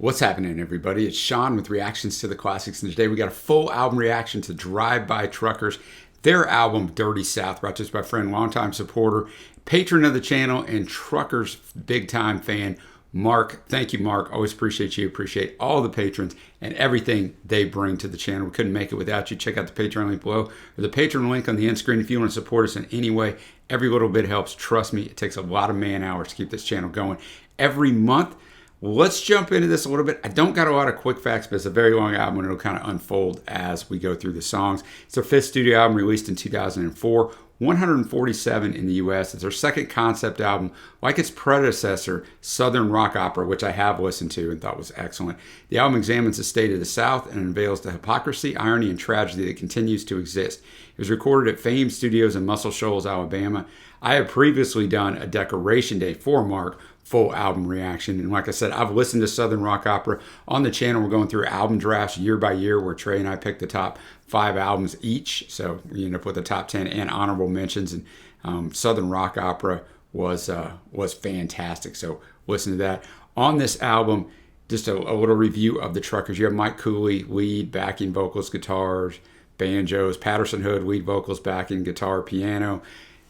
What's happening, everybody? It's Sean with Reactions to the Classics, and today we got a full album reaction to Drive By Truckers, their album Dirty South, brought to us by a friend, longtime supporter, patron of the channel, and Truckers big time fan, Mark. Thank you, Mark. Always appreciate you. Appreciate all the patrons and everything they bring to the channel. We couldn't make it without you. Check out the Patreon link below or the Patreon link on the end screen if you want to support us in any way. Every little bit helps. Trust me, it takes a lot of man hours to keep this channel going every month. Let's jump into this a little bit. I don't got a lot of quick facts, but it's a very long album and it'll kind of unfold as we go through the songs. It's their fifth studio album released in 2004, 147 in the US. It's their second concept album, like its predecessor, Southern Rock Opera, which I have listened to and thought was excellent. The album examines the state of the South and unveils the hypocrisy, irony, and tragedy that continues to exist. It was recorded at Fame Studios in Muscle Shoals, Alabama. I have previously done a Decoration Day for Mark full album reaction. And like I said, I've listened to Southern Rock Opera on the channel. We're going through album drafts year by year where Trey and I pick the top 5 albums each. So we end up with the top 10 and honorable mentions. And Southern Rock Opera was fantastic. So listen to that. On this album, just a little review of the Truckers. You have Mike Cooley, lead, backing vocals, guitars, banjos, Patterson Hood, lead vocals, backing, guitar, piano.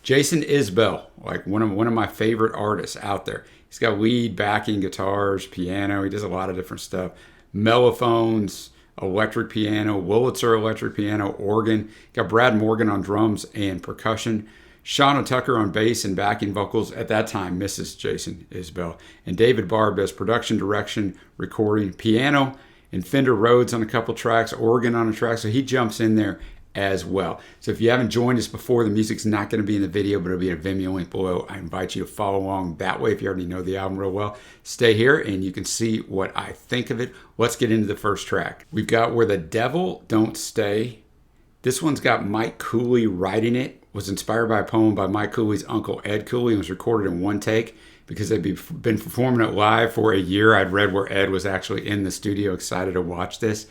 Jason Isbell, like one of my favorite artists out there. He's got lead, backing, guitars, piano. He does a lot of different stuff. Mellophones, electric piano, Wurlitzer electric piano, organ. Got Brad Morgan on drums and percussion. Shauna Tucker on bass and backing vocals. At that time, Mrs. Jason Isbell. And David Barb does production, direction, recording, piano, and Fender Rhodes on a couple tracks, organ on a track. So he jumps in there as well. So if you haven't joined us before, the music's not going to be in the video, but it'll be a Vimeo link below. I invite you to follow along that way if you already know the album real well. Stay here and you can see what I think of it. Let's get into the first track. We've got Where the Devil Don't Stay. This one's got Mike Cooley writing it. Was inspired by a poem by Mike Cooley's uncle Ed Cooley and was recorded in one take because they'd been performing it live for a year. I'd read where Ed was actually in the studio excited to watch this,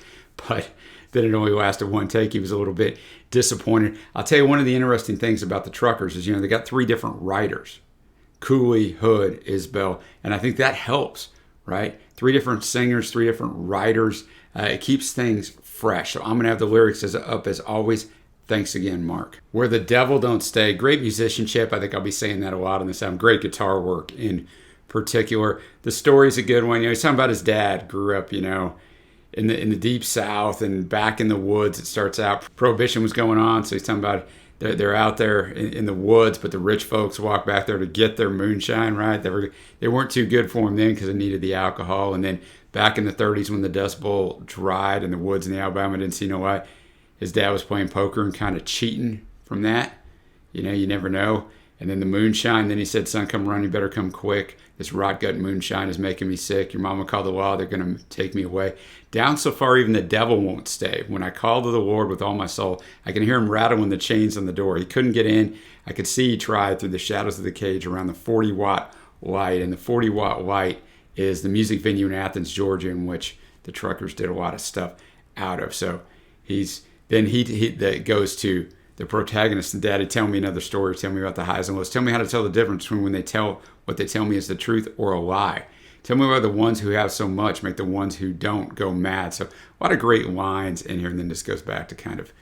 but then it only lasted one take. He was a little bit disappointed. I'll tell you, one of the interesting things about the Truckers is, they got 3 different writers. Cooley, Hood, Isbell. And I think that helps, right? 3 different singers, 3 different writers. It keeps things fresh. So I'm going to have the lyrics up as always. Thanks again, Mark. Where the Devil Don't Stay. Great musicianship. I think I'll be saying that a lot on this album. Great guitar work in particular. The story's a good one. He's talking about his dad. Grew up, in the deep South and back in the woods. It starts out, Prohibition was going on, so he's talking about they're out there in the woods, but the rich folks walk back there to get their moonshine, right? They weren't too good for him then because they needed the alcohol. And then back in the 30s when the Dust Bowl dried in the woods in the Alabama didn't see no light, his dad was playing poker and kind of cheating from that. You never know. And then the moonshine, then he said, son, come run, you better come quick. This rot gut moonshine is making me sick. Your mama called the law, they're going to take me away. Down so far, even the devil won't stay. When I call to the Lord with all my soul, I can hear him rattling the chains on the door. He couldn't get in. I could see he tried through the shadows of the cage around the 40-watt light. And the 40-watt light is the music venue in Athens, Georgia, in which the Truckers did a lot of stuff out of. So he that goes to the protagonist and daddy, tell me another story. Tell me about the highs and lows. Tell me how to tell the difference between when what they tell me is the truth or a lie. Tell me why the ones who have so much make the ones who don't go mad. So a lot of great lines in here. And then this goes back to kind of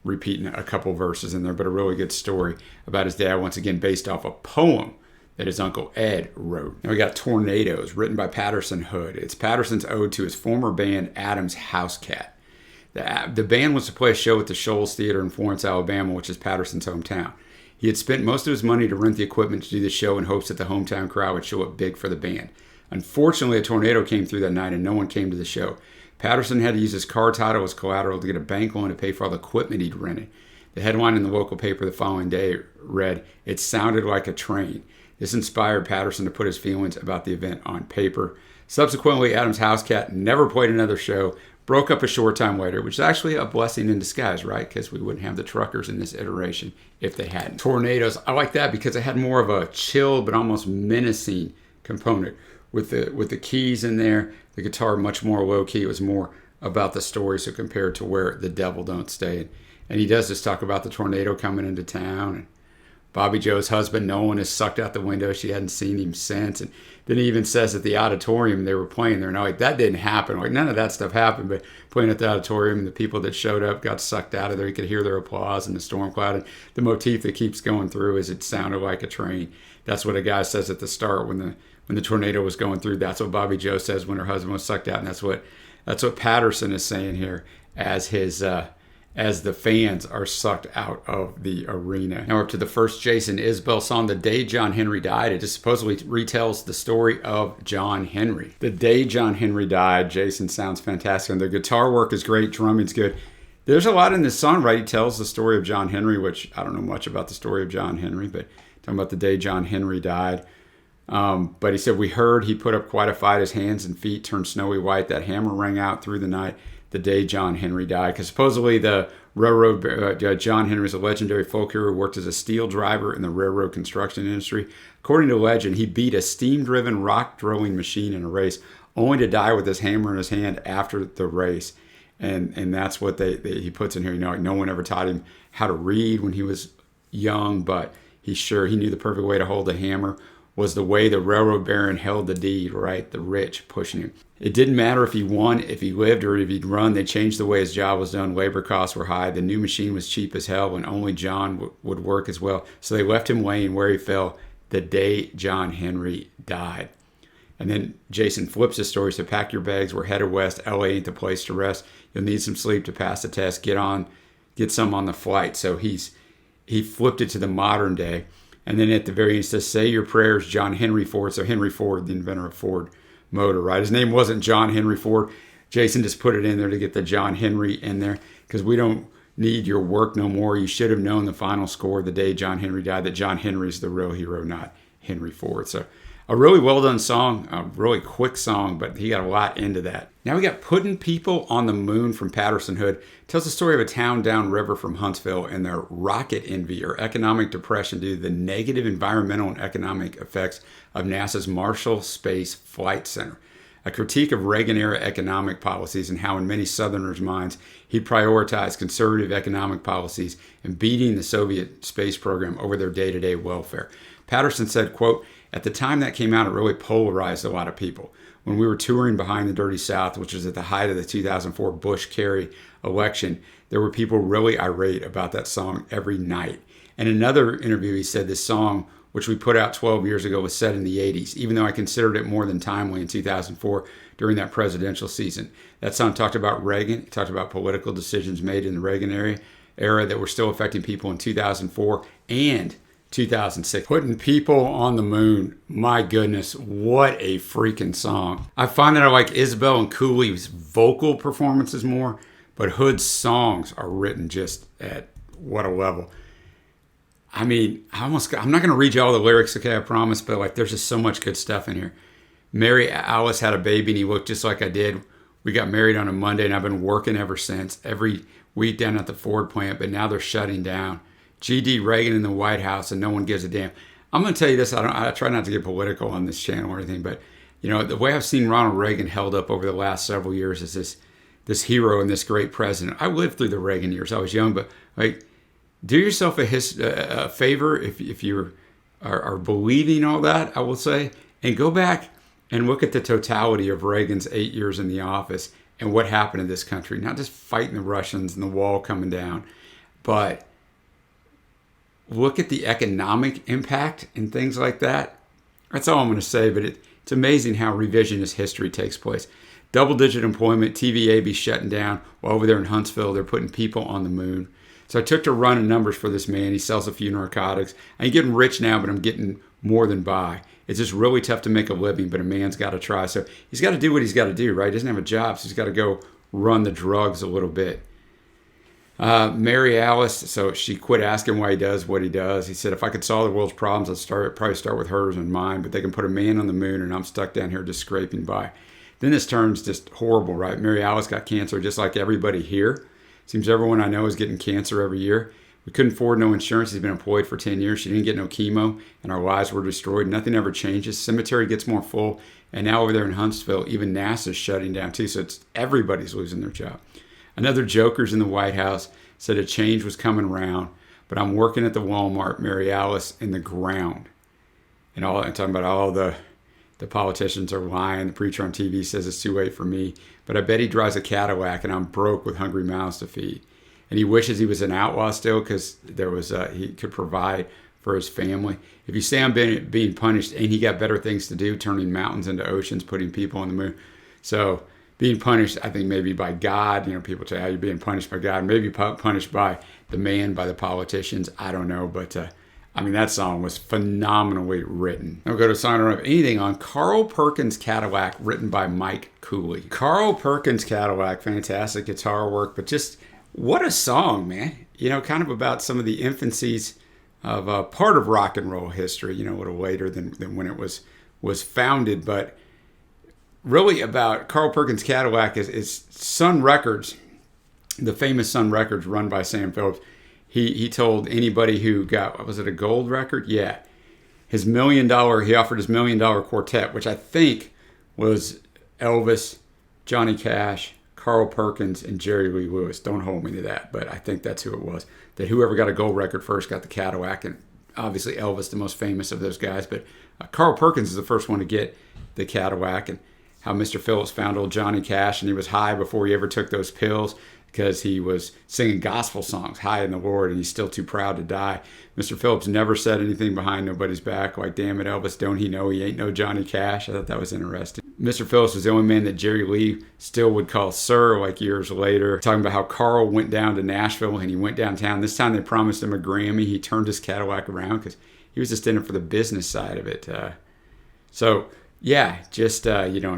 repeating a couple verses in there, but a really good story about his dad, once again, based off a poem that his uncle Ed wrote. Now we got Tornadoes, written by Patterson Hood. It's Patterson's ode to his former band, Adam's House Cat. The band was to play a show at the Shoals Theater in Florence, Alabama, which is Patterson's hometown. He had spent most of his money to rent the equipment to do the show in hopes that the hometown crowd would show up big for the band. Unfortunately, a tornado came through that night and no one came to the show. Patterson had to use his car title as collateral to get a bank loan to pay for all the equipment he'd rented. The headline in the local paper the following day read, "It sounded like a train." This inspired Patterson to put his feelings about the event on paper. Subsequently, Adam's House Cat never played another show, broke up a short time later, which is actually a blessing in disguise, right? Because we wouldn't have the Truckers in this iteration if they hadn't. Tornadoes, I like that because it had more of a chill but almost menacing component. With the keys in there, the guitar much more low key. It was more about the story, so compared to Where the Devil Don't Stay. And he does just talk about the tornado coming into town and Bobby Joe's husband, Nolan, is sucked out the window. She hadn't seen him since. And then he even says at the auditorium they were playing there. And I'm like, that didn't happen. Like, none of that stuff happened. But playing at the auditorium, the people that showed up got sucked out of there. You could hear their applause and the storm cloud. And the motif that keeps going through is it sounded like a train. That's what a guy says at the start when the tornado was going through. That's what Bobby Joe says when her husband was sucked out. And that's what Patterson is saying here as his as the fans are sucked out of the arena. Now we're up to the first Jason Isbell song, The Day John Henry Died. It just supposedly retells the story of John Henry. The day John Henry died, Jason sounds fantastic. And the guitar work is great, drumming's good. There's a lot in this song, right? He tells the story of John Henry, which I don't know much about the story of John Henry, but talking about the day John Henry died. But he said, we heard he put up quite a fight. His hands and feet turned snowy white. That hammer rang out through the night. The day John Henry died. Because supposedly the railroad, John Henry is a legendary folk hero who worked as a steel driver in the railroad construction industry. According to legend, he beat a steam-driven rock drilling machine in a race, only to die with his hammer in his hand after the race. And that's what he puts in here. You know, like no one ever taught him how to read when he was young, but he knew the perfect way to hold a hammer was the way the railroad baron held the deed, right? The rich pushing him. It didn't matter if he won, if he lived, or if he'd run. They changed the way his job was done. Labor costs were high. The new machine was cheap as hell, and only John would work as well. So they left him laying where he fell the day John Henry died. And then Jason flips the story. So pack your bags. We're headed west. LA ain't the place to rest. You'll need some sleep to pass the test. Get some on the flight. So he flipped it to the modern day. And then at the very end, it says, say your prayers, John Henry Ford. So Henry Ford, the inventor of Ford motor, right? His name wasn't John Henry Ford. Jason just put it in there to get the John Henry in there because we don't need your work no more. You should have known the final score the day John Henry died, that John Henry's the real hero, not Henry Ford. So a really well done song, a really quick song, but he got a lot into that. Now we got Putting People on the Moon from Patterson Hood. Tells the story of a town downriver from Huntsville and their rocket envy or economic depression due to the negative environmental and economic effects of NASA's Marshall Space Flight Center. A critique of Reagan-era economic policies and how in many Southerners' minds he prioritized conservative economic policies and beating the Soviet space program over their day-to-day welfare. Patterson said, quote, at the time that came out, it really polarized a lot of people. When we were touring Behind the Dirty South, which was at the height of the 2004 Bush-Kerry election, there were people really irate about that song every night. In another interview, he said this song, which we put out 12 years ago, was set in the 80s, even though I considered it more than timely in 2004 during that presidential season. That song talked about Reagan. It talked about political decisions made in the Reagan era that were still affecting people in 2004 and 2006. Putting People on the Moon. My goodness, what a freaking song. I find that I like Isbell and Cooley's vocal performances more, but Hood's songs are written just at what a level. I mean, I'm not going to read you all the lyrics, okay, I promise, but like there's just so much good stuff in here. Mary Alice had a baby and he looked just like I did. We got married on a Monday and I've been working ever since. Every week down at the Ford plant, but now they're shutting down. G.D. Reagan in the White House and no one gives a damn. I'm going to tell you this. I try not to get political on this channel or anything, but you know, the way I've seen Ronald Reagan held up over the last several years is this hero and this great president. I lived through the Reagan years. I was young, but like, do yourself a favor if you are believing all that, I will say, and go back and look at the totality of Reagan's 8 years in the office and what happened in this country. Not just fighting the Russians and the wall coming down, but look at the economic impact and things like that. That's all I'm going to say, but it's amazing how revisionist history takes place. Double-digit employment, TVA be shutting down, while over there in Huntsville, they're putting people on the moon. So I took to running numbers for this man. He sells a few narcotics. I ain't getting rich now, but I'm getting more than by. It's just really tough to make a living, but a man's got to try. So he's got to do what he's got to do, right? He doesn't have a job, so he's got to go run the drugs a little bit. Mary Alice, so she quit asking why he does what he does. He said, if I could solve the world's problems, I'd probably start with hers and mine, but they can put a man on the moon and I'm stuck down here just scraping by. Then this turns just horrible, right? Mary Alice got cancer just like everybody here. Seems everyone I know is getting cancer every year. We couldn't afford no insurance. He's been employed for 10 years. She didn't get no chemo, and our lives were destroyed. Nothing ever changes. Cemetery gets more full, and now over there in Huntsville, even NASA's shutting down too, so everybody's losing their job. Another joker's in the White House said a change was coming around, but I'm working at the Walmart, Mary Alice, in the ground. And I'm talking about all the politicians are lying. The preacher on TV says it's too late for me. But I bet he drives a Cadillac, and I'm broke with hungry mouths to feed. And he wishes he was an outlaw still because he could provide for his family. If you say I'm being punished, and he got better things to do, turning mountains into oceans, putting people on the moon. So being punished, I think maybe by God. People say, you're being punished by God. Maybe punished by the man, by the politicians. I don't know. But that song was phenomenally written. I'll go to a song I don't have anything on. Carl Perkins Cadillac, written by Mike Cooley. Carl Perkins Cadillac, fantastic guitar work, but just what a song, man. Kind of about some of the infancies of part of rock and roll history, a little later than when it was founded, but really about Carl Perkins Cadillac is Sun Records, the famous Sun Records run by Sam Phillips. He told anybody who got, was it a gold record? Yeah. He offered his $1 million quartet, which I think was Elvis, Johnny Cash, Carl Perkins, and Jerry Lee Lewis. Don't hold me to that, but I think that's who it was. That whoever got a gold record first got the Cadillac, and obviously Elvis, the most famous of those guys. But Carl Perkins is the first one to get the Cadillac, and how Mr. Phillips found old Johnny Cash, and he was high before he ever took those pills because he was singing gospel songs, high in the Lord, and he's still too proud to die. Mr. Phillips never said anything behind nobody's back, like, damn it, Elvis, don't he know he ain't no Johnny Cash? I thought that was interesting. Mr. Phillips was the only man that Jerry Lee still would call sir, like years later. Talking about how Carl went down to Nashville and he went downtown. This time they promised him a Grammy. He turned his Cadillac around because he was just in it for the business side of it. And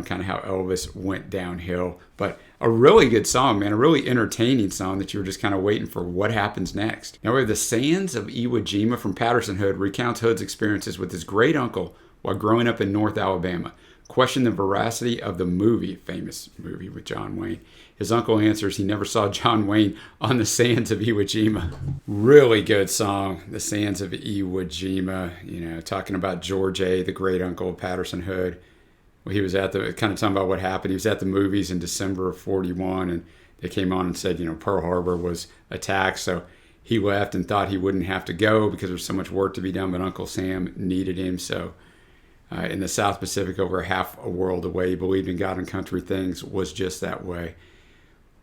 kind of how Elvis went downhill. But a really good song, man, a really entertaining song that you were just kind of waiting for what happens next. Now we have The Sands of Iwo Jima from Patterson Hood recounts Hood's experiences with his great uncle while growing up in North Alabama. Question the veracity of the movie, famous movie with John Wayne. His uncle answers he never saw John Wayne on the sands of Iwo Jima. Really good song, The Sands of Iwo Jima, talking about George A., the great uncle of Patterson Hood. Well, he was kind of talking about what happened. He was at the movies in December of 41, and they came on and said, Pearl Harbor was attacked, so he left and thought he wouldn't have to go because there was so much work to be done, but Uncle Sam needed him, so in the South Pacific, over half a world away, he believed in God and country things, was just that way.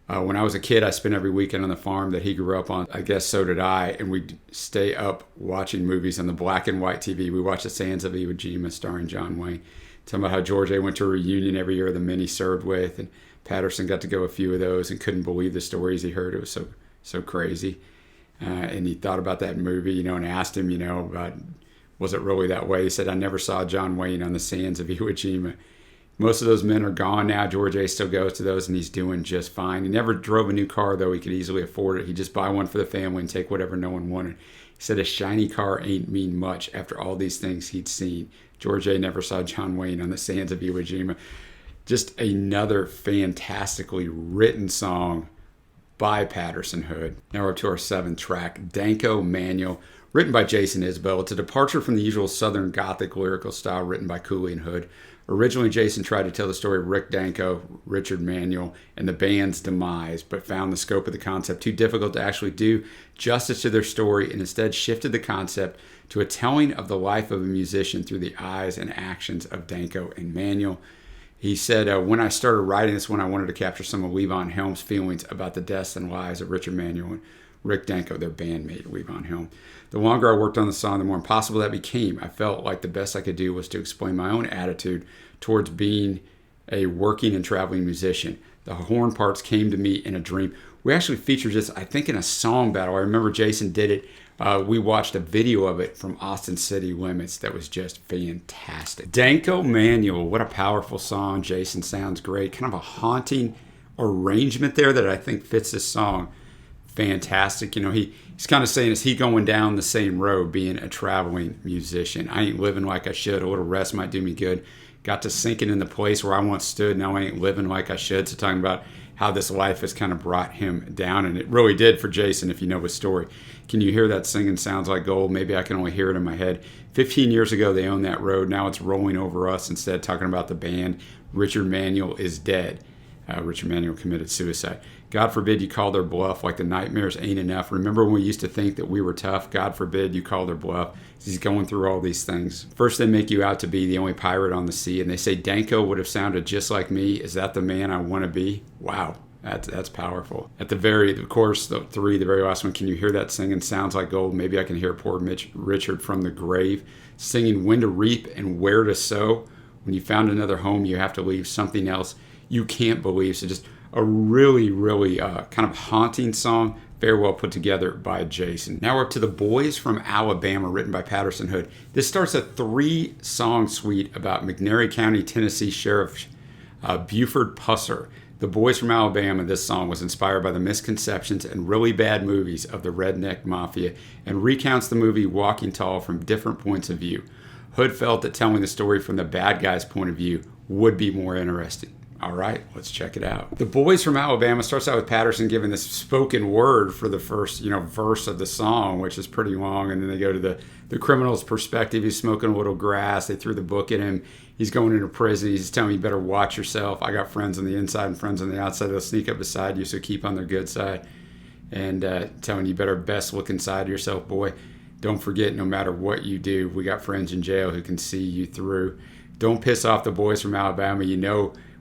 When I was a kid, I spent every weekend on the farm that he grew up on. I guess so did I, and we'd stay up watching movies on the black and white TV. We watched The Sands of Iwo Jima starring John Wayne. Talking about how George A. went to a reunion every year of the men he served with, and Patterson got to go a few of those and couldn't believe the stories he heard. It was so crazy. And he thought about that movie, and asked him, about, was it really that way? He said, I never saw John Wayne on the sands of Iwo Jima. Most of those men are gone now. George A. still goes to those, and he's doing just fine. He never drove a new car, though. He could easily afford it. He'd just buy one for the family and take whatever no one wanted. He said a shiny car ain't mean much after all these things he'd seen. George A. never saw John Wayne on the sands of Iwo Jima. Just another fantastically written song by Patterson Hood. Now we're up to our seventh track, Dankomanuel, written by Jason Isbell. It's a departure from the usual Southern Gothic lyrical style written by Cooley and Hood. Originally, Jason tried to tell the story of Rick Danko, Richard Manuel, and the band's demise, but found the scope of the concept too difficult to actually do justice to their story, and instead shifted the concept to a telling of the life of a musician through the eyes and actions of Danko and Manuel. He said, when I started writing this one, I wanted to capture some of Levon Helm's feelings about the deaths and lives of Richard Manuel and Rick Danko, their bandmate, Levon Helm. The longer I worked on the song, the more impossible that became. I felt like the best I could do was to explain my own attitude towards being a working and traveling musician. The horn parts came to me in a dream. We actually featured this, I think, in a song battle. I remember Jason did it. We watched a video of it from Austin City Limits that was just fantastic. Dankomanuel, what a powerful song. Jason sounds great. Kind of a haunting arrangement there that I think fits this song fantastic. He's kind of saying, is he going down the same road being a traveling musician? I ain't living like I should. A little rest might do me good. Got to sinking in the place where I once stood. Now I ain't living like I should. So talking about how this life has kind of brought him down. And it really did for Jason, if you know his story. Can you hear that singing sounds like gold? Maybe I can only hear it in my head. 15 years ago, they owned that road. Now it's rolling over us instead, talking about the band. Richard Manuel is dead. Richard Manuel committed suicide. God forbid you call their bluff, like the nightmares ain't enough. Remember when we used to think that we were tough? God forbid you call their bluff. He's going through all these things. First, they make you out to be the only pirate on the sea, and they say Danko would have sounded just like me. Is that the man I want to be? Wow. That's powerful. At the chorus, the very last one, can you hear that singing? Sounds like gold. Maybe I can hear poor Richard from the grave singing when to reap and where to sow. When you found another home, you have to leave something else you can't believe. So just a really, really kind of haunting song. Very well put together by Jason. Now we're up to The Boys from Alabama, written by Patterson Hood. This starts a 3-song suite about McNairy County, Tennessee Sheriff Buford Pusser. The Boys from Alabama, this song was inspired by the misconceptions and really bad movies of the redneck mafia and recounts the movie Walking Tall from different points of view. Hood felt that telling the story from the bad guy's point of view would be more interesting. All right, let's check it out. The Boys from Alabama starts out with Patterson giving this spoken word for the first, verse of the song, which is pretty long. And then they go to the criminal's perspective. He's smoking a little grass. They threw the book at him. He's going into prison. He's telling me you better watch yourself. I got friends on the inside and friends on the outside. They'll sneak up beside you, so keep on their good side. And telling you better best look inside of yourself, boy. Don't forget, no matter what you do, we got friends in jail who can see you through. Don't piss off the boys from Alabama.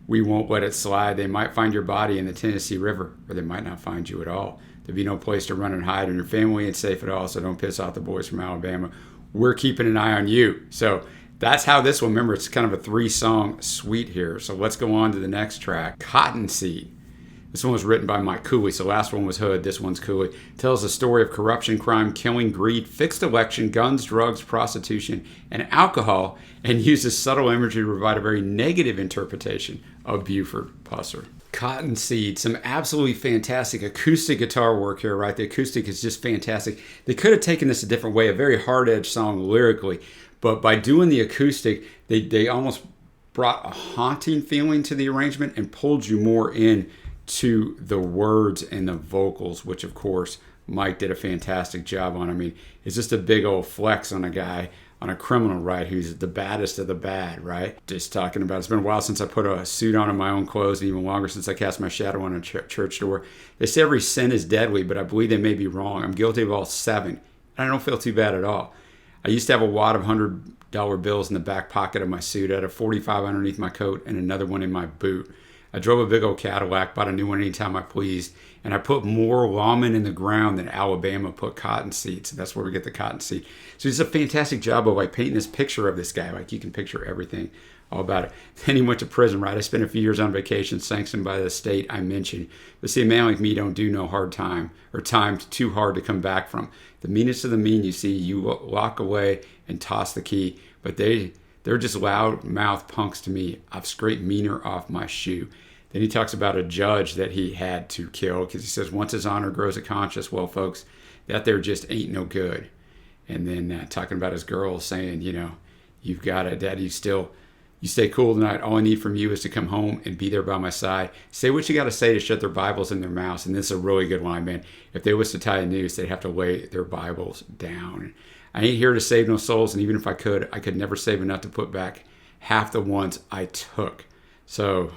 We won't let it slide. They might find your body in the Tennessee River, or they might not find you at all. There'll be no place to run and hide, and your family ain't safe at all, so don't piss off the boys from Alabama. We're keeping an eye on you. So that's how this one, remember, it's kind of a 3-song suite here. So let's go on to the next track, Cottonseed. This one was written by Mike Cooley. So last one was Hood. This one's Cooley. Tells the story of corruption, crime, killing, greed, fixed election, guns, drugs, prostitution, and alcohol, and uses subtle imagery to provide a very negative interpretation of Buford Pusser. Cottonseed, some absolutely fantastic acoustic guitar work here, right? The acoustic is just fantastic. They could have taken this a different way, a very hard-edged song lyrically, but by doing the acoustic, they almost brought a haunting feeling to the arrangement and pulled you more in to the words and the vocals, which of course Mike did a fantastic job on. I mean, it's just a big old flex on a guy, on a criminal, right, who's the baddest of the bad, right? Just talking about, it's been a while since I put a suit on in my own clothes, and even longer since I cast my shadow on a church door. They say every sin is deadly, but I believe they may be wrong. I'm guilty of all 7, and I don't feel too bad at all. I used to have a wad of $100 bills in the back pocket of my suit. I had a 45 underneath my coat and another one in my boot. I drove a big old Cadillac, bought a new one anytime I pleased, and I put more lawmen in the ground than Alabama put cottonseed. So that's where we get the cottonseed. So he's a fantastic job of painting this picture of this guy. You can picture everything all about it. Then he went to prison, right? I spent a few years on vacation sanctioned by the state I mentioned. But see, a man like me don't do no hard time, or time too hard to come back from. The meanest of the mean, you see, you lock away and toss the key. But they're just loud-mouthed punks to me. I've scraped meaner off my shoe. Then he talks about a judge that he had to kill, because he says, once his honor grows a conscience, well, folks, that there just ain't no good. And then talking about his girl saying, you've got it, Daddy, you stay cool tonight. All I need from you is to come home and be there by my side. Say what you got to say to shut their Bibles in their mouths. And this is a really good line, man. If they was to tie a noose, they'd have to lay their Bibles down. I ain't here to save no souls, and even if I could never save enough to put back half the ones I took. So,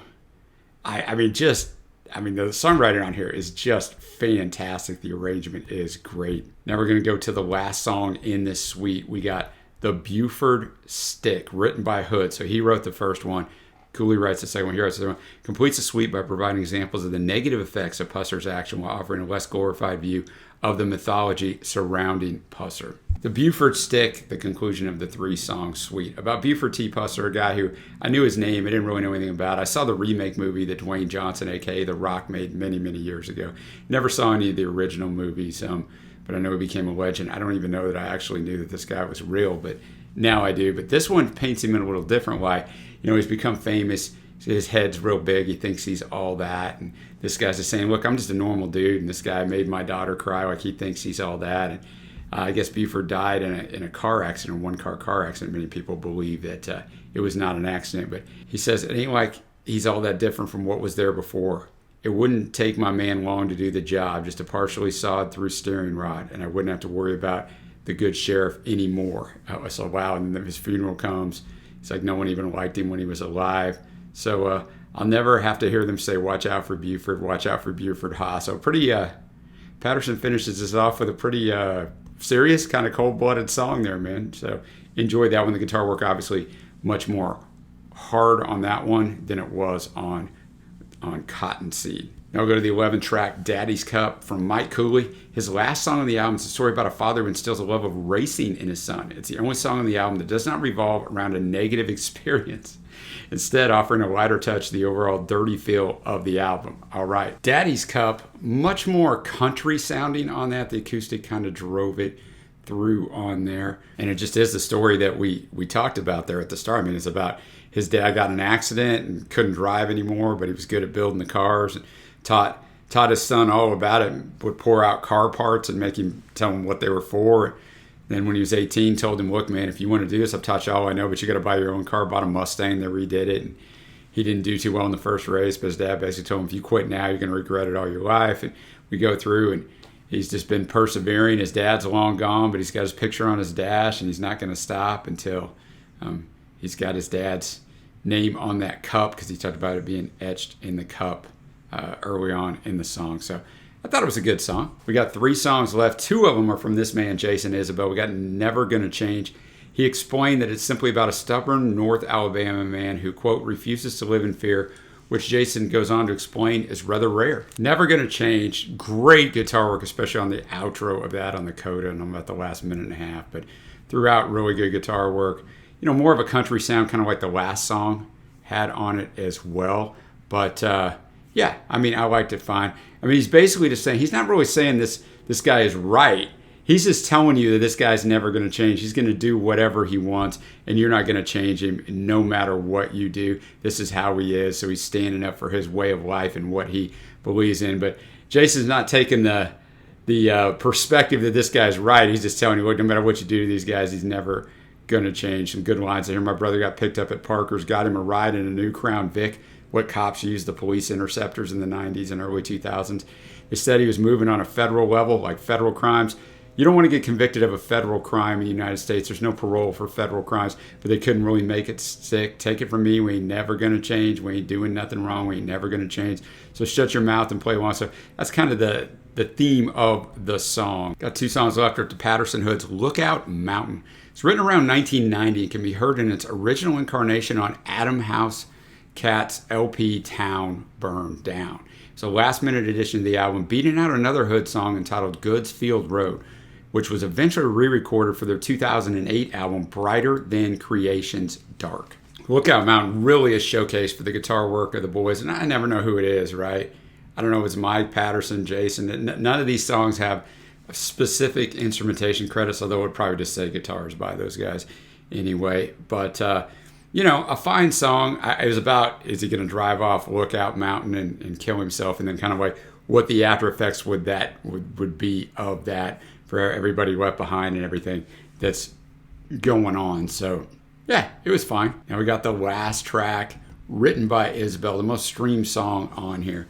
I mean, the songwriting on here is just fantastic. The arrangement is great. Now we're going to go to the last song in this suite. We got The Buford Stick, written by Hood. So he wrote the first one. Cooley writes the second one. He writes the second one. Completes the suite by providing examples of the negative effects of Pusser's action while offering a less glorified view of the mythology surrounding Pusser. The Buford Stick, the conclusion of the 3-song suite. About Buford T. Pusser, a guy who I knew his name, I didn't really know anything about. I saw the remake movie that Dwayne Johnson, a.k.a. The Rock, made many, many years ago. Never saw any of the original movies, but I know he became a legend. I don't even know that I actually knew that this guy was real, but now I do. But this one paints him in a little different light. He's become famous. His head's real big. He thinks he's all that. And this guy's just saying, look, I'm just a normal dude. And this guy made my daughter cry like he thinks he's all that. And I guess Buford died in a car accident, a one-car car accident. Many people believe that it was not an accident. But he says it ain't like he's all that different from what was there before. It wouldn't take my man long to do the job, just a partially sawed through steering rod. And I wouldn't have to worry about the good sheriff anymore. So wow, and then his funeral comes. It's like no one even liked him when he was alive. So I'll never have to hear them say, watch out for Buford, watch out for Buford Haas. So Patterson finishes this off with a pretty serious, kind of cold-blooded song there, man. So enjoy that one. The guitar work, obviously, much more hard on that one than it was on Cottonseed. Now we'll go to the 11th track, Daddy's Cup from Mike Cooley. His last song on the album is a story about a father who instills a love of racing in his son. It's the only song on the album that does not revolve around a negative experience, instead offering a lighter touch to the overall dirty feel of the album. All right, Daddy's Cup, much more country sounding on that. The acoustic kind of drove it through on there. And it just is the story that we talked about there at the start. I mean, it's about his dad got in an accident and couldn't drive anymore, but he was good at building the cars and taught his son all about it, would pour out car parts and make him tell him what they were for. Then when he was 18, told him, look, man, if you want to do this, I've taught you all I know, but you got to buy your own car. Bought a Mustang, they redid it. And he didn't do too well in the first race, but his dad basically told him, if you quit now, you're going to regret it all your life. And we go through, and he's just been persevering. His dad's long gone, but he's got his picture on his dash, and he's not going to stop until he's got his dad's name on that cup, because he talked about it being etched in the cup early on in the song. So I thought it was a good song. We got 3 songs left. 2 of them are from this man, Jason Isbell. We got Never Gonna Change. He explained that it's simply about a stubborn North Alabama man who, quote, refuses to live in fear, which Jason goes on to explain is rather rare. Never Gonna Change. Great guitar work, especially on the outro of that on the coda, and I'm about the last minute and a half. But throughout, really good guitar work. You know, more of a country sound, kind of like the last song had on it as well. But yeah, I mean, I liked it fine. I mean, he's basically just saying, he's not really saying this guy is right. He's just telling you that this guy's never going to change. He's going to do whatever he wants, and you're not going to change him no matter what you do. This is how he is. So he's standing up for his way of life and what he believes in. But Jason's not taking the perspective that this guy's right. He's just telling you, look, no matter what you do to these guys, he's never going to change. Some good lines. I hear my brother got picked up at Parker's, got him a ride in a new Crown Vic. What cops used, the police interceptors in the 90s and early 2000s. They said he was moving on a federal level, like federal crimes. You don't want to get convicted of a federal crime in the United States. There's no parole for federal crimes, but they couldn't really make it stick. Take it from me, we ain't never going to change. We ain't doing nothing wrong. We ain't never going to change. So shut your mouth and play along. So that's kind of the theme of the song. Got 2 songs left after Patterson Hood's Lookout Mountain. It's written around 1990 and can be heard in its original incarnation on Adam House Cat's LP Town Burned Down. It's a last-minute edition of the album, beating out another Hood song entitled Goods Field Road, which was eventually re-recorded for their 2008 album Brighter Than Creation's Dark. Lookout Mountain really is showcased for the guitar work of the boys, and I never know who it is, right? I don't know if it's Mike, Patterson, Jason. None of these songs have specific instrumentation credits, although it would probably just say guitars by those guys anyway. But you know, a fine song. It was about, is he going to drive off Lookout Mountain and kill himself, and then kind of like what the after effects would be of that for everybody left behind and everything that's going on. So yeah, it was fine. Now we got the last track, written by Isbell, the most streamed song on here.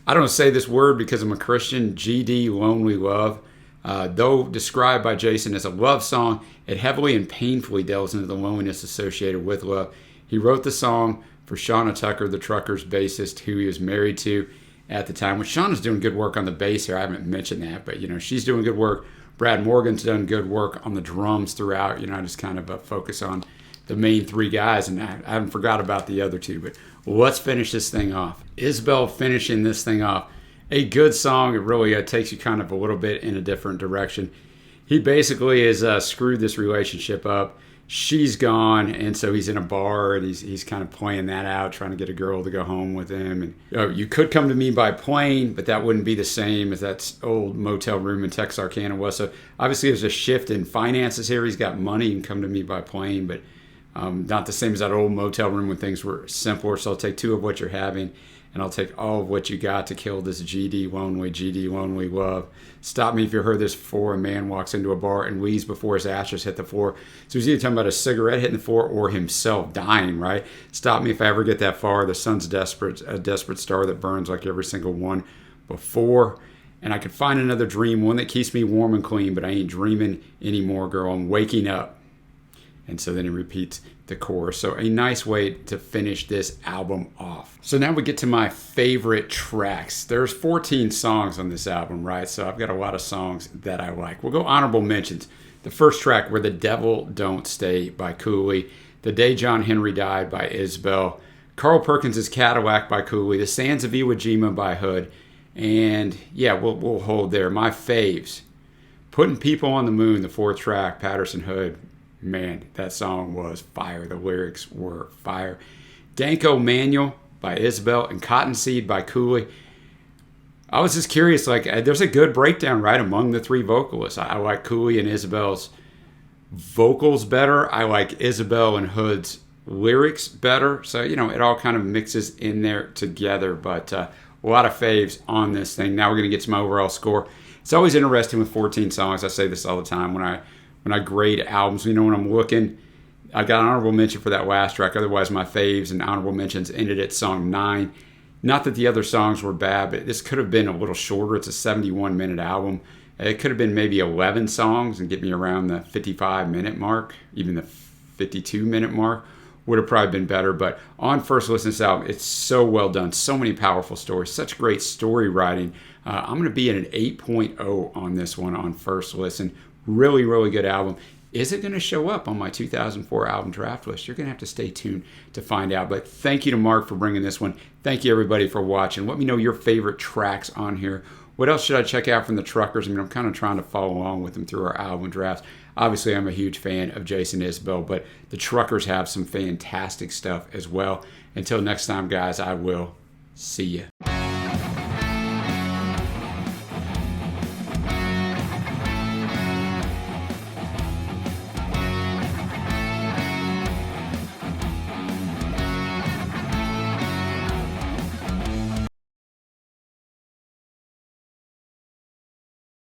I don't say this word because I'm a Christian. GD, Lonely Love. Though described by Jason as a love song, it heavily and painfully delves into the loneliness associated with love. He wrote the song for Shauna Tucker, the Truckers bassist, who he was married to at the time. Which Shauna's doing good work on the bass here. I haven't mentioned that, but you know, she's doing good work. Brad Morgan's done good work on the drums throughout. You know, I just kind of focus on the main 3 guys, and I haven't forgot about the other 2. But let's finish this thing off. Isbell finishing this thing off. A good song. It really takes you kind of a little bit in a different direction. He basically has screwed this relationship up. She's gone, and so he's in a bar, and he's kind of playing that out, trying to get a girl to go home with him. And you could come to me by plane, but that wouldn't be the same as that old motel room in Texarkana was. So obviously there's a shift in finances here. He's got money and come to me by plane, but not the same as that old motel room when things were simpler. So I'll take 2 of what you're having, and I'll take all of what you got to kill this GD lonely love. Stop me if you heard this before. A man walks into a bar and leaves before his ashes hit the floor. So he's either talking about a cigarette hitting the floor or himself dying, right? Stop me if I ever get that far. The sun's desperate, a desperate star that burns like every single one before. And I could find another dream, one that keeps me warm and clean, but I ain't dreaming anymore, girl. I'm waking up. And so then he repeats the chorus. So a nice way to finish this album off. So now we get to my favorite tracks. There's 14 songs on this album, right? So I've got a lot of songs that I like. We'll go honorable mentions. The first track, Where the Devil Don't Stay by Cooley. The Day John Henry Died by Isbell. Carl Perkins' Cadillac by Cooley. The Sands of Iwo Jima by Hood. And yeah, we'll hold there. My faves. Putting People on the Moon, the fourth track, Patterson Hood. Man, that song was fire. The lyrics were fire. Dankomanuel by Isbell and Cottonseed by Cooley. I was just curious, like, there's a good breakdown, right, among the three vocalists. I like Cooley and Isbell's vocals better. I like Isbell and Hood's lyrics better. So, you know, it all kind of mixes in there together. But a lot of faves on this thing. Now we're going to get to my overall score. It's always interesting with 14 songs. I say this all the time when I grade albums. You know, when I'm looking, I got an honorable mention for that last track. Otherwise, my faves and honorable mentions ended at song 9. Not that the other songs were bad, but this could have been a little shorter. It's a 71-minute album. It could have been maybe 11 songs and get me around the 55-minute mark, even the 52-minute mark. Would have probably been better. But on first listen to this album, it's so well done. So many powerful stories. Such great story writing. I'm going to be at an 8.0 on this one on first listen. Really, really good album. Is it going to show up on my 2004 album draft list? You're going to have to stay tuned to find out. But thank you to Mark for bringing this one. Thank you, everybody, for watching. Let me know your favorite tracks on here. What else should I check out from the Truckers? I mean, I'm kind of trying to follow along with them through our album drafts. Obviously, I'm a huge fan of Jason Isbell, but the Truckers have some fantastic stuff as well. Until next time, guys, I will see you.